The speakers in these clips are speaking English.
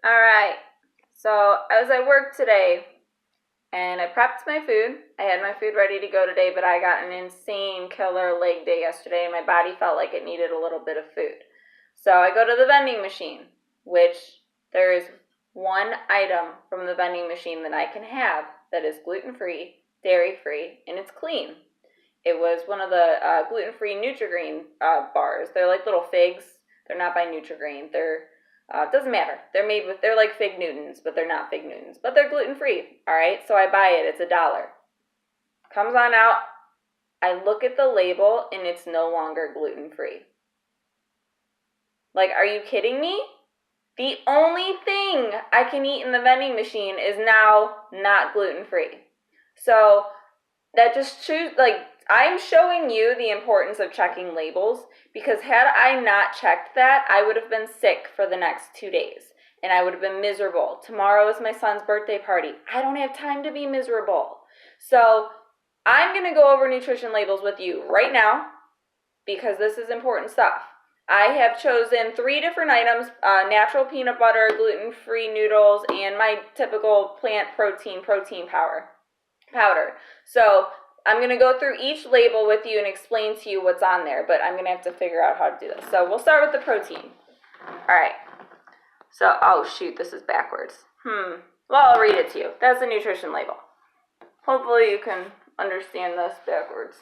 Alright, so I was at work today and I prepped my food. I had my food ready to go today, but I got an insane killer leg day yesterday and my body felt like it needed a little bit of food. So I go to the vending machine, which there is one item from the vending machine that I can have that is gluten-free, dairy-free, and it's clean. It was one of the gluten-free Nutri-Grain bars. They're like little figs. They're not by Nutri-Grain. Doesn't matter. They're like Fig Newtons, but they're not Fig Newtons. But they're gluten-free, all right? So I buy it. It's $1. Comes on out. I look at the label, and it's no longer gluten-free. Like, are you kidding me? The only thing I can eat in the vending machine is now not gluten-free. So that just shows, I'm showing you the importance of checking labels, because had I not checked that, I would have been sick for the next 2 days, and I would have been miserable. Tomorrow is my son's birthday party. I don't have time to be miserable. So I'm going to go over nutrition labels with you right now, because this is important stuff. I have chosen 3 different items, natural peanut butter, gluten-free noodles, and my typical plant protein powder. So I'm going to go through each label with you and explain to you what's on there, but I'm going to have to figure out how to do this. So we'll start with the protein. All right. So, oh shoot, this is backwards. Well, I'll read it to you. That's the nutrition label. Hopefully you can understand this backwards.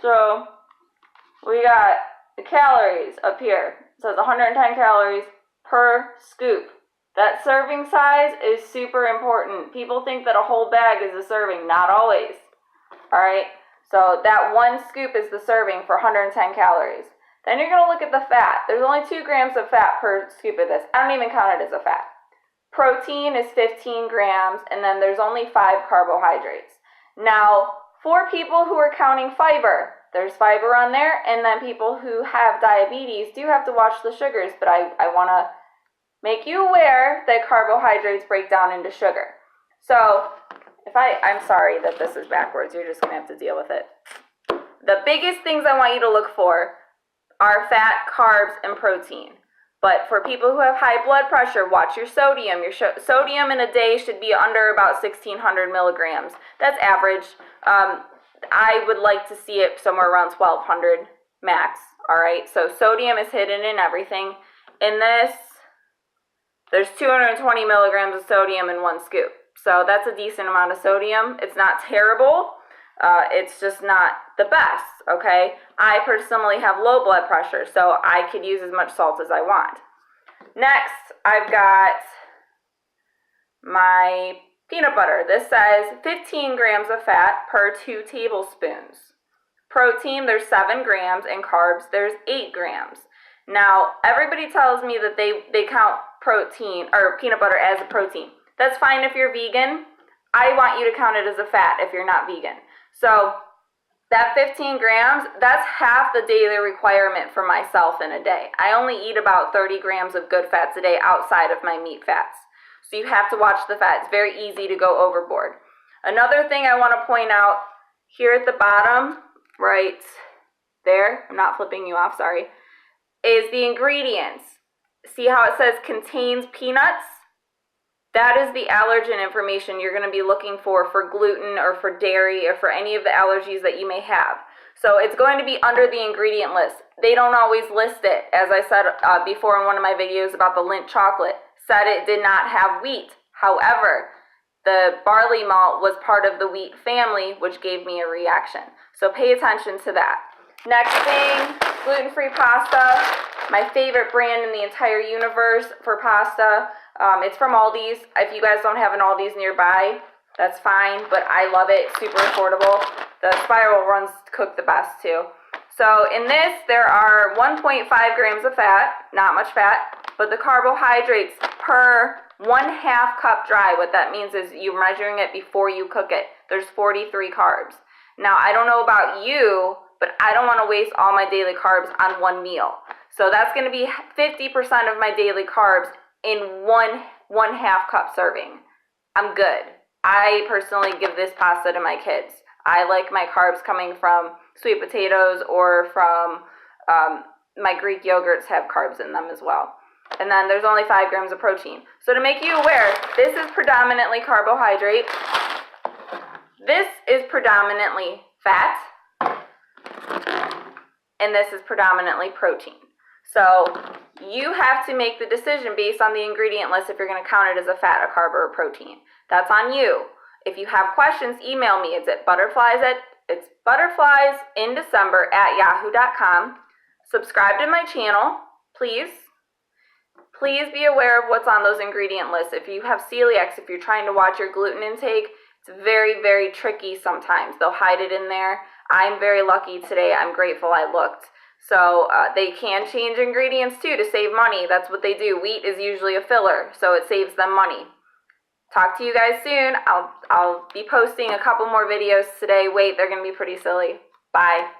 So we got the calories up here. It says 110 calories per scoop. That serving size is super important. People think that a whole bag is a serving. Not always. Alright, so that 1 scoop is the serving for 110 calories. Then you're going to look at the fat. There's only 2 grams of fat per scoop of this. I don't even count it as a fat. Protein is 15 grams, and then there's only 5 carbohydrates. Now, for people who are counting fiber, there's fiber on there, and then people who have diabetes do have to watch the sugars, but I want to make you aware that carbohydrates break down into sugar. So I'm sorry that this is backwards. You're just going to have to deal with it. The biggest things I want you to look for are fat, carbs, and protein. But for people who have high blood pressure, watch your sodium. Your sodium in a day should be under about 1,600 milligrams. That's average. I would like to see it somewhere around 1,200 max. All right, so sodium is hidden in everything. In this, there's 220 milligrams of sodium in 1 scoop. So that's a decent amount of sodium. It's not terrible. It's just not the best, okay? I personally have low blood pressure, so I could use as much salt as I want. Next, I've got my peanut butter. This says 15 grams of fat per 2 tablespoons. Protein, there's 7 grams, and carbs, there's 8 grams. Now, everybody tells me that they count protein or peanut butter as a protein. That's fine if you're vegan. I want you to count it as a fat if you're not vegan. So that 15 grams, that's half the daily requirement for myself in a day. I only eat about 30 grams of good fats a day outside of my meat fats. So you have to watch the fat. It's very easy to go overboard. Another thing I want to point out here at the bottom, right there, I'm not flipping you off, sorry, is the ingredients. See how it says contains peanuts? That is the allergen information you're going to be looking for gluten or for dairy or for any of the allergies that you may have. So it's going to be under the ingredient list. They don't always list it. As I said before in one of my videos about the Lindt chocolate, said it did not have wheat. However, the barley malt was part of the wheat family, which gave me a reaction. So pay attention to that. Next thing, gluten-free pasta. My favorite brand in the entire universe for pasta. It's from Aldi's. If you guys don't have an Aldi's nearby, that's fine, but I love it. Super affordable. The spiral runs cook the best too. So in this, there are 1.5 grams of fat, not much fat, but the carbohydrates per 1/2 cup dry. What that means is you're measuring it before you cook it. There's 43 carbs. Now, I don't know about you, but I don't want to waste all my daily carbs on one meal. So that's going to be 50% of my daily carbs in 1/2 cup serving. I'm good. I personally give this pasta to my kids. I like my carbs coming from sweet potatoes or from my Greek yogurts have carbs in them as well. And then there's only 5 grams of protein. So to make you aware, this is predominantly carbohydrate. This is predominantly fat. And this is predominantly protein. So you have to make the decision based on the ingredient list if you're going to count it as a fat, a carb, or a protein. That's on you. If you have questions, email me. It's butterfliesinDecember@yahoo.com. Subscribe to my channel, please. Please be aware of what's on those ingredient lists. If you have celiacs, if you're trying to watch your gluten intake, it's very, very tricky sometimes. They'll hide it in there. I'm very lucky today. I'm grateful I looked. So they can change ingredients too to save money. That's what they do. Wheat is usually a filler, so it saves them money. Talk to you guys soon. I'll be posting a couple more videos today. Wait, they're going to be pretty silly. Bye.